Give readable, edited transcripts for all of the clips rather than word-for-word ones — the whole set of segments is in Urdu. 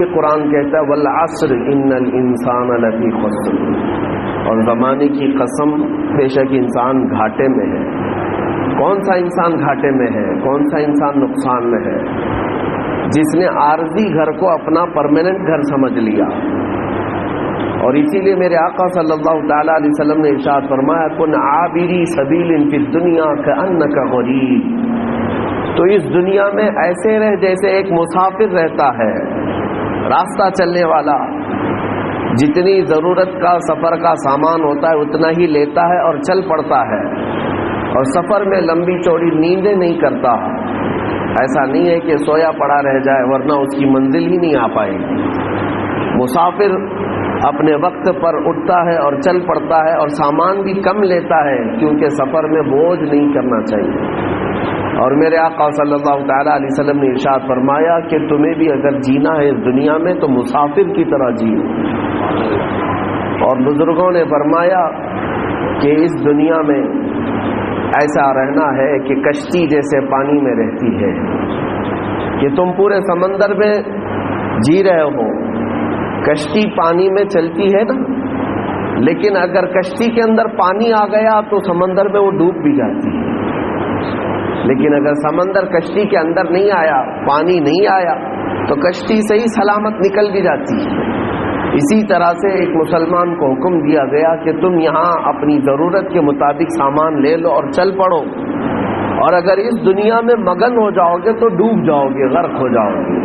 قرآن کہتا ہے والعصر ان الانسان لفی خسر، اور زمانے کی قسم بے شک انسان گھاٹے میں ہے۔ کون سا انسان گھاٹے میں ہے؟ کون سا انسان نقصان میں ہے؟ جس نے عارضی گھر کو اپنا پرماننٹ گھر سمجھ لیا۔ اور اسی لیے میرے آقا صلی اللہ تعالی علیہ وسلم نے ارشاد فرمایا کن عابری سبیل فی الدنیا کأنک غریب، تو اس دنیا میں ایسے رہ جیسے ایک مسافر رہتا ہے، راستہ چلنے والا، جتنی ضرورت کا سفر کا سامان ہوتا ہے اتنا ہی لیتا ہے اور چل پڑتا ہے، اور سفر میں لمبی چوڑی نیندیں نہیں کرتا۔ ایسا نہیں ہے کہ سویا پڑا رہ جائے ورنہ اس کی منزل ہی نہیں آ پائے گی۔ مسافر اپنے وقت پر اٹھتا ہے اور چل پڑتا ہے، اور سامان بھی کم لیتا ہے کیونکہ سفر میں بوجھ نہیں کرنا چاہیے۔ اور میرے آقا صلی اللہ تعالیٰ علیہ وسلم نے ارشاد فرمایا کہ تمہیں بھی اگر جینا ہے اس دنیا میں تو مسافر کی طرح جیو۔ اور بزرگوں نے فرمایا کہ اس دنیا میں ایسا رہنا ہے کہ کشتی جیسے پانی میں رہتی ہے، کہ تم پورے سمندر میں جی رہے ہو، کشتی پانی میں چلتی ہے نا، لیکن اگر کشتی کے اندر پانی آ گیا تو سمندر میں وہ ڈوب بھی جاتی ہے، لیکن اگر سمندر کشتی کے اندر نہیں آیا، پانی نہیں آیا، تو کشتی سے ہی سلامت نکل بھی جاتی ہے۔ اسی طرح سے ایک مسلمان کو حکم دیا گیا کہ تم یہاں اپنی ضرورت کے مطابق سامان لے لو اور چل پڑو، اور اگر اس دنیا میں مگن ہو جاؤ گے تو ڈوب جاؤ گے، غرق ہو جاؤ گے۔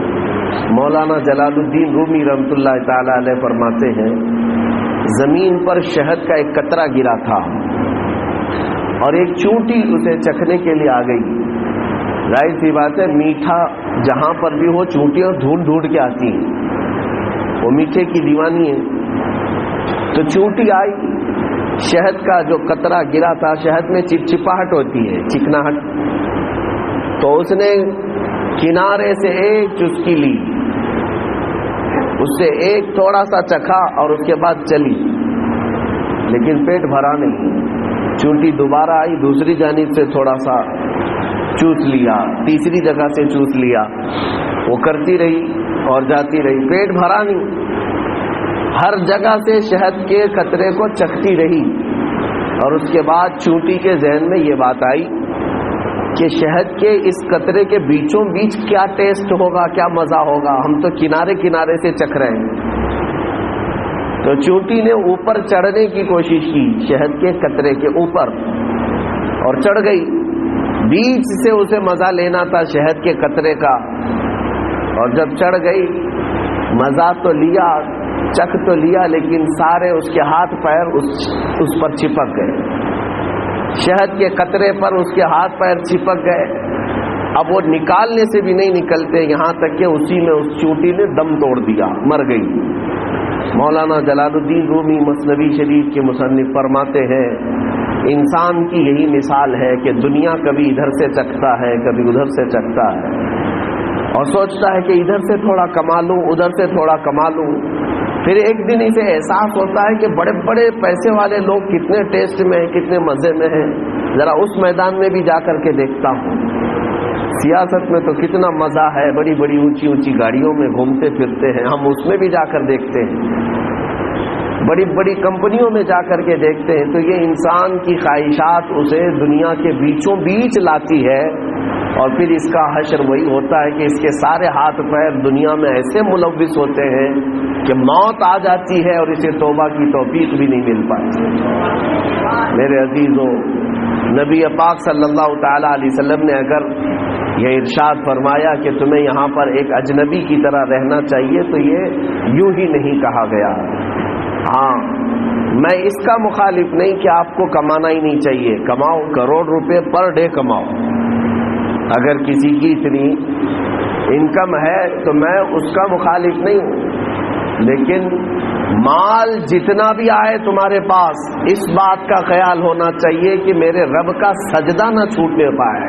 مولانا جلال الدین رومی رحمۃ اللہ تعالی علیہ فرماتے ہیں زمین پر شہد کا ایک قطرہ گرا تھا اور ایک چونٹی اسے چکھنے کے لیے آ گئی۔ ظاہر سی بات ہے میٹھا جہاں پر بھی ہو چونٹیاں ڈھونڈ ڈھونڈ کے آتی ہیں، وہ میٹھے کی دیوانی ہے۔ تو چونٹی آئی، شہد کا جو قطرہ گرا تھا، شہد میں چپچپاہٹ ہوتی ہے، چکناہٹ، تو اس نے کنارے سے ایک چسکی لی، اس سے ایک تھوڑا سا چکھا اور اس کے بعد چلی، لیکن پیٹ بھرا نہیں۔ چونٹی دوبارہ آئی، دوسری جانب سے تھوڑا سا چوس لیا، تیسری جگہ سے چوس لیا، وہ کرتی رہی اور جاتی رہی، پیٹ بھرا نہیں، ہر جگہ سے شہد کے قطرے کو چکھتی رہی۔ اور اس کے بعد چونٹی کے ذہن میں یہ بات آئی کہ شہد کے اس قطرے کے بیچوں بیچ کیا ٹیسٹ ہوگا، کیا مزہ ہوگا، ہم تو کنارے کنارے سے چکھ رہے ہیں۔ تو چونٹی نے اوپر چڑھنے کی کوشش کی، شہد کے قطرے کے اوپر، اور چڑھ گئی۔ بیچ سے اسے مزہ لینا تھا شہد کے قطرے کا، اور جب چڑھ گئی مزہ تو لیا، چکھ تو لیا، لیکن سارے اس کے ہاتھ پیر اس پر چپک گئے، شہد کے قطرے پر اس کے ہاتھ پیر چپک گئے۔ اب وہ نکالنے سے بھی نہیں نکلتے، یہاں تک کہ اسی میں اس چونٹی نے دم توڑ دیا، مر گئی۔ مولانا جلال الدین رومی مثنوی شریف کے مصنف فرماتے ہیں انسان کی یہی مثال ہے کہ دنیا کبھی ادھر سے چکھتا ہے، کبھی ادھر سے چکھتا ہے، اور سوچتا ہے کہ ادھر سے تھوڑا کما لوں، ادھر سے تھوڑا کما لوں۔ پھر ایک دن اسے احساس ہوتا ہے کہ بڑے بڑے پیسے والے لوگ کتنے ٹیسٹ میں ہیں، کتنے مزے میں ہیں، ذرا اس میدان میں بھی جا کر کے دیکھتا ہوں۔ سیاست میں تو کتنا مزہ ہے، بڑی بڑی اونچی اونچی گاڑیوں میں گھومتے پھرتے ہیں، ہم اس میں بھی جا کر دیکھتے ہیں، بڑی بڑی کمپنیوں میں جا کر کے دیکھتے ہیں۔ تو یہ انسان کی خواہشات اسے دنیا کے بیچوں بیچ لاتی ہے، اور پھر اس کا حشر وہی ہوتا ہے کہ اس کے سارے ہاتھ پیر دنیا میں ایسے ملوث ہوتے ہیں کہ موت آ جاتی ہے اور اسے توبہ کی توفیق بھی نہیں مل پاتی۔ میرے عزیزوں، نبی پاک صلی اللہ تعالی علیہ وسلم نے اگر یہ ارشاد فرمایا کہ تمہیں یہاں پر ایک اجنبی کی طرح رہنا چاہیے تو یہ یوں ہی نہیں کہا گیا۔ ہاں، میں اس کا مخالف نہیں کہ آپ کو کمانا ہی نہیں چاہیے، کماؤ، کروڑ روپے پر ڈے کماؤ، اگر کسی کی اتنی انکم ہے تو میں اس کا مخالف نہیں ہوں، لیکن مال جتنا بھی آئے تمہارے پاس، اس بات کا خیال ہونا چاہیے کہ میرے رب کا سجدہ نہ چھوٹنے پائے۔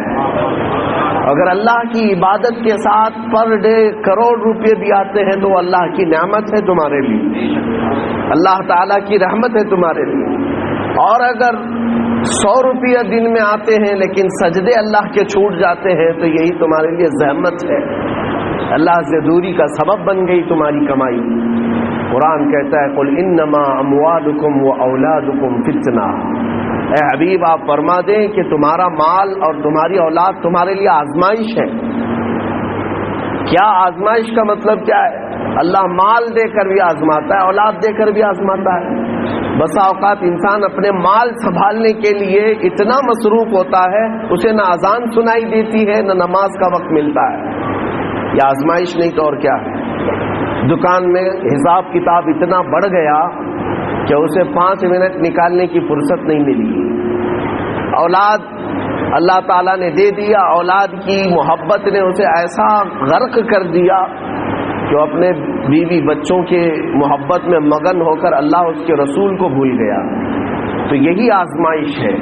اگر اللہ کی عبادت کے ساتھ پر ڈے کروڑ روپے بھی آتے ہیں تو اللہ کی نعمت ہے تمہارے لیے، اللہ تعالیٰ کی رحمت ہے تمہارے لیے۔ اور اگر 100 روپیہ دن میں آتے ہیں لیکن سجدے اللہ کے چھوٹ جاتے ہیں تو یہی تمہارے لیے زحمت ہے۔ اللہ سے دوری کا سبب بن گئی تمہاری کمائی۔ قرآن کہتا ہے قل انما اموالکم و اولادکم فتنہ، اے حبیب آپ فرما دیں کہ تمہارا مال اور تمہاری اولاد تمہارے لیے آزمائش ہے۔ کیا آزمائش کا مطلب کیا ہے؟ اللہ مال دے کر بھی آزماتا ہے، اولاد دے کر بھی آزماتا ہے۔ بسا اوقات انسان اپنے مال سنبھالنے کے لیے اتنا مصروف ہوتا ہے اسے نہ اذان سنائی دیتی ہے نہ نماز کا وقت ملتا ہے۔ یہ آزمائش نہیں تو اور کیا ہے؟ دکان میں حساب کتاب اتنا بڑھ گیا کہ اسے 5 منٹ نکالنے کی فرصت نہیں ملی۔ اولاد اللہ تعالیٰ نے دے دیا، اولاد کی محبت نے اسے ایسا غرق کر دیا کہ وہ اپنے بیوی بچوں کے محبت میں مگن ہو کر اللہ اس کے رسول کو بھول گیا۔ تو یہی آزمائش ہے۔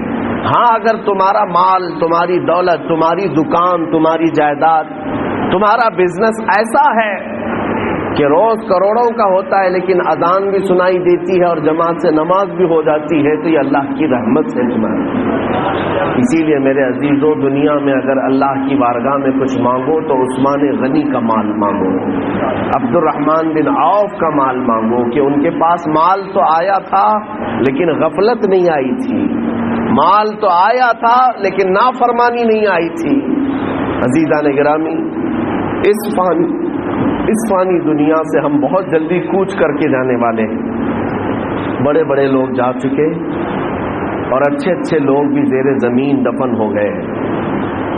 ہاں اگر تمہارا مال، تمہاری دولت، تمہاری دکان، تمہاری جائیداد، تمہارا بزنس ایسا ہے کہ روز کروڑوں کا ہوتا ہے لیکن اذان بھی سنائی دیتی ہے اور جماعت سے نماز بھی ہو جاتی ہے، تو یہ اللہ کی رحمت سے تمہارا۔ اسی لیے میرے عزیزوں، دنیا میں اگر اللہ کی بارگاہ میں کچھ مانگو تو عثمان غنی کا مال مانگو، عبد الرحمن بن عوف کا مال مانگو، کہ ان کے پاس مال تو آیا تھا لیکن غفلت نہیں آئی تھی، مال تو آیا تھا لیکن نافرمانی نہیں آئی تھی۔ عزیزان گرامی، اس فانی دنیا سے ہم بہت جلدی کوچ کر کے جانے والے ہیں۔ بڑے بڑے لوگ جا چکے اور اچھے اچھے لوگ بھی زیر زمین دفن ہو گئے۔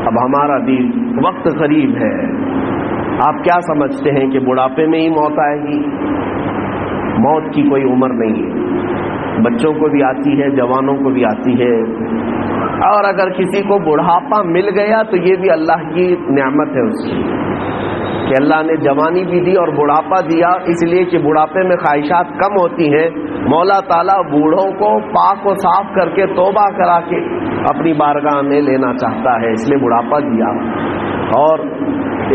اب ہمارا بھی وقت قریب ہے۔ آپ کیا سمجھتے ہیں کہ بڑھاپے میں ہی موت آئے گی؟ موت کی کوئی عمر نہیں ہے، بچوں کو بھی آتی ہے، جوانوں کو بھی آتی ہے، اور اگر کسی کو بڑھاپا مل گیا تو یہ بھی اللہ کی نعمت ہے اس کی، کہ اللہ نے جوانی بھی دی اور بڑھاپا دیا، اس لیے کہ بڑھاپے میں خواہشات کم ہوتی ہیں۔ مولا تعالیٰ بوڑھوں کو پاک و صاف کر کے توبہ کرا کے اپنی بارگاہ میں لینا چاہتا ہے، اس لیے بڑھاپا دیا۔ اور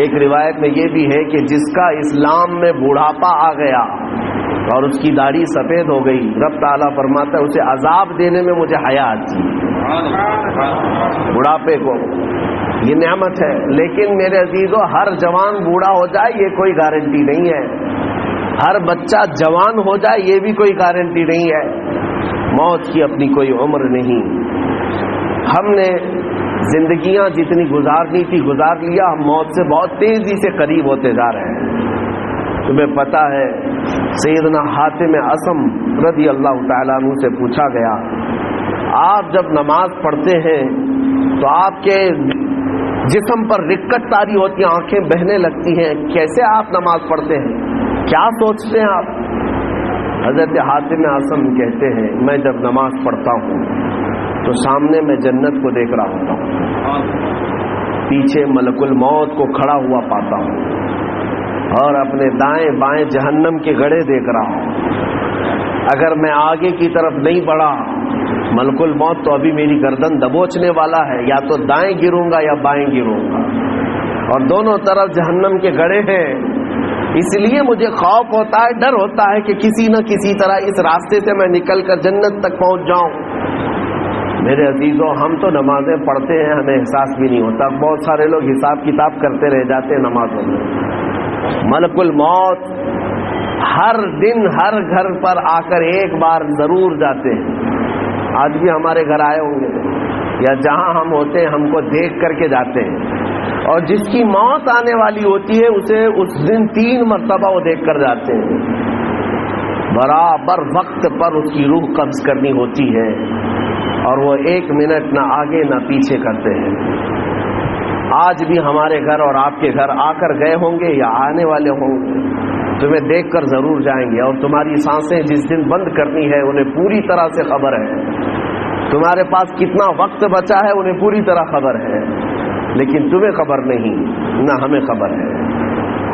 ایک روایت میں یہ بھی ہے کہ جس کا اسلام میں بڑھاپا آ گیا اور اس کی داڑھی سفید ہو گئی، رب تعالیٰ فرماتا ہے اسے عذاب دینے میں مجھے حیا آتی ہے۔ بڑھاپے کو یہ نعمت ہے، لیکن میرے عزیزو ہر جوان بوڑھا ہو جائے یہ کوئی گارنٹی نہیں ہے، ہر بچہ جوان ہو جائے یہ بھی کوئی گارنٹی نہیں ہے۔ موت کی اپنی کوئی عمر نہیں۔ ہم نے زندگیاں جتنی گزارنی تھی گزار لیا، ہم موت سے بہت تیزی سے قریب ہوتے جا رہے ہیں۔ تمہیں پتا ہے سیدنا حاتم اصم رضی اللہ تعالیٰ عنہ سے پوچھا گیا، آپ جب نماز پڑھتے ہیں تو آپ کے جسم پر رکت طاری ہوتی ہے، آنکھیں بہنے لگتی ہیں، کیسے آپ نماز پڑھتے ہیں؟ کیا سوچتے ہیں آپ؟ حضرت حاتم اعصم کہتے ہیں میں جب نماز پڑھتا ہوں تو سامنے میں جنت کو دیکھ رہا ہوتا ہوں، پیچھے ملک الموت کو کھڑا ہوا پاتا ہوں اور اپنے دائیں بائیں جہنم کے گڑھے دیکھ رہا ہوں۔ اگر میں آگے کی طرف نہیں بڑھا، ملک الموت تو ابھی میری گردن دبوچنے والا ہے، یا تو دائیں گروں گا یا بائیں گروں گا، اور دونوں طرف جہنم کے گڑھے ہیں۔ اس لیے مجھے خوف ہوتا ہے، ڈر ہوتا ہے کہ کسی نہ کسی طرح اس راستے سے میں نکل کر جنت تک پہنچ جاؤں۔ میرے عزیزوں، ہم تو نمازیں پڑھتے ہیں، ہمیں احساس بھی نہیں ہوتا، بہت سارے لوگ حساب کتاب کرتے رہ جاتے ہیں نمازوں میں۔ ملک الموت ہر دن ہر گھر پر آ کر ایک بار ضرور جاتے ہیں۔ آج بھی ہمارے گھر آئے ہوں گے یا جہاں ہم ہوتے ہیں ہم کو دیکھ کر کے جاتے ہیں، اور جس کی موت آنے والی ہوتی ہے اسے اس دن 3 مرتبہ وہ دیکھ کر جاتے ہیں۔ برابر وقت پر اس کی روح قبض کرنی ہوتی ہے اور وہ 1 منٹ نہ آگے نہ پیچھے کرتے ہیں۔ آج بھی ہمارے گھر اور آپ کے گھر آ کر گئے ہوں گے یا آنے والے ہوں گے، تمہیں دیکھ کر ضرور جائیں گے، اور تمہاری سانسیں جس دن بند کرنی ہے انہیں پوری طرح سے خبر ہے، تمہارے پاس کتنا وقت بچا ہے انہیں پوری طرح خبر ہے، لیکن تمہیں خبر نہیں، نہ ہمیں خبر ہے۔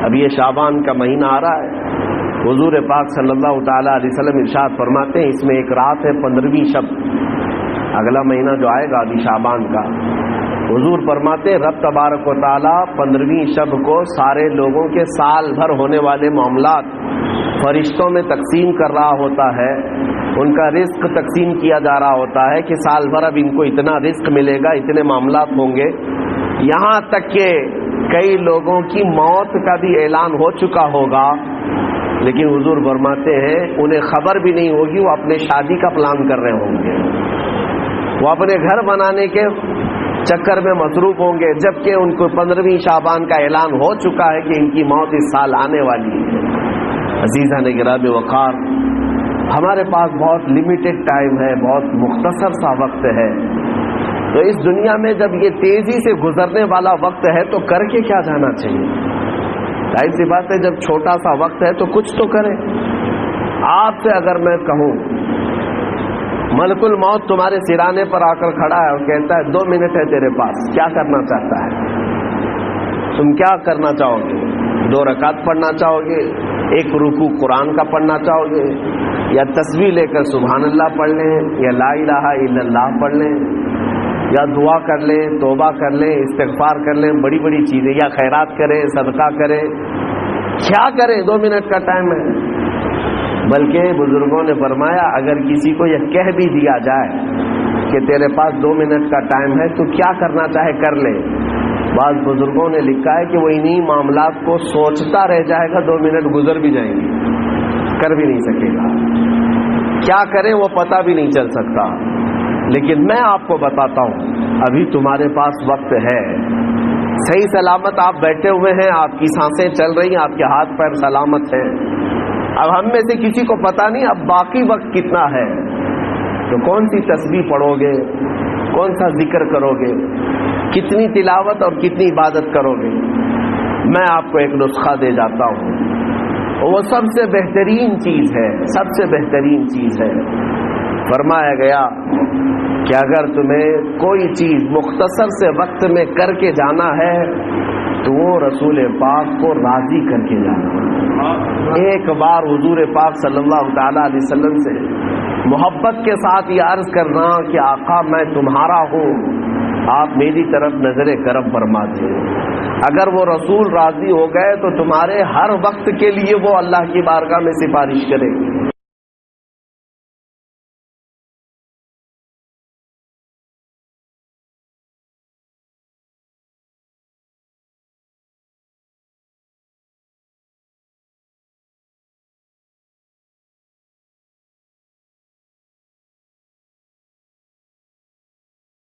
اب یہ شعبان کا مہینہ آ رہا ہے، حضور پاک صلی اللہ تعالیٰ علیہ وسلم ارشاد فرماتے ہیں اس میں ایک رات ہے 15ویں شب، اگلا مہینہ جو آئے گا ابھی شعبان کا، حضور فرماتے ہیں رب تبارک و تعالیٰ 15ویں شب کو سارے لوگوں کے سال بھر ہونے والے معاملات فرشتوں میں تقسیم کر رہا ہوتا ہے، ان کا رزق تقسیم کیا جا رہا ہوتا ہے کہ سال بھر اب ان کو اتنا رزق ملے گا، اتنے معاملات ہوں گے، یہاں تک کہ کئی لوگوں کی موت کا بھی اعلان ہو چکا ہوگا، لیکن حضور فرماتے ہیں انہیں خبر بھی نہیں ہوگی، وہ اپنے شادی کا پلان کر رہے ہوں گے، وہ اپنے گھر بنانے کے چکر میں مصروف ہوں گے، جبکہ ان کو 15ویں شعبان کا اعلان ہو چکا ہے کہ ان کی موت اس سال آنے والی ہے۔ عزیزان گرامی وقار، ہمارے پاس بہت لمیٹڈ ٹائم ہے، بہت مختصر سا وقت ہے، تو اس دنیا میں جب یہ تیزی سے گزرنے والا وقت ہے تو کر کے کیا جانا چاہیے؟ ظاہر سی بات ہے، جب چھوٹا سا وقت ہے تو کچھ تو کریں۔ آپ سے اگر میں کہوں ملک الموت تمہارے سرانے پر آ کر کھڑا ہے اور کہتا ہے 2 منٹ ہے تیرے پاس، کیا کرنا چاہتا ہے؟ تم کیا کرنا چاہو گے؟ 2 رکعت پڑھنا چاہو گے، 1 رکوع قرآن کا پڑھنا چاہو گے، یا تسبیح لے کر سبحان اللہ پڑھ لیں، یا لا الہ الا اللہ پڑھ لیں، یا دعا کر لیں، توبہ کر لیں، استغفار کر لیں، بڑی بڑی چیزیں، یا خیرات کریں، صدقہ کریں، کیا کریں؟ 2 منٹ کا ٹائم ہے۔ بلکہ بزرگوں نے فرمایا اگر کسی کو یہ کہہ بھی دیا جائے کہ تیرے پاس 2 منٹ کا ٹائم ہے تو کیا کرنا چاہے کر لے، بعض بزرگوں نے لکھا ہے کہ وہ انہی معاملات کو سوچتا رہ جائے گا، 2 منٹ گزر بھی جائیں گے، کر بھی نہیں سکے گا، کیا کریں وہ پتہ بھی نہیں چل سکتا۔ لیکن میں آپ کو بتاتا ہوں ابھی تمہارے پاس وقت ہے، صحیح سلامت آپ بیٹھے ہوئے ہیں، آپ کی سانسیں چل رہی ہیں، آپ کے ہاتھ پیر سلامت ہیں۔ اب ہم میں سے کسی کو پتہ نہیں اب باقی وقت کتنا ہے، تو کون سی تسبیح پڑھو گے، کون سا ذکر کرو گے، کتنی تلاوت اور کتنی عبادت کرو گے۔ میں آپ کو ایک نسخہ دے جاتا ہوں، وہ سب سے بہترین چیز ہے، سب سے بہترین چیز ہے۔ فرمایا گیا کہ اگر تمہیں کوئی چیز مختصر سے وقت میں کر کے جانا ہے تو وہ رسول پاک کو راضی کر کے جانا۔ ایک بار حضور پاک صلی اللہ تعالی علیہ وسلم سے محبت کے ساتھ یہ عرض کرنا کہ آقا میں تمہارا ہوں، آپ میری طرف نظر کرم فرما دیں۔ اگر وہ رسول راضی ہو گئے تو تمہارے ہر وقت کے لیے وہ اللہ کی بارگاہ میں سفارش کریں گے۔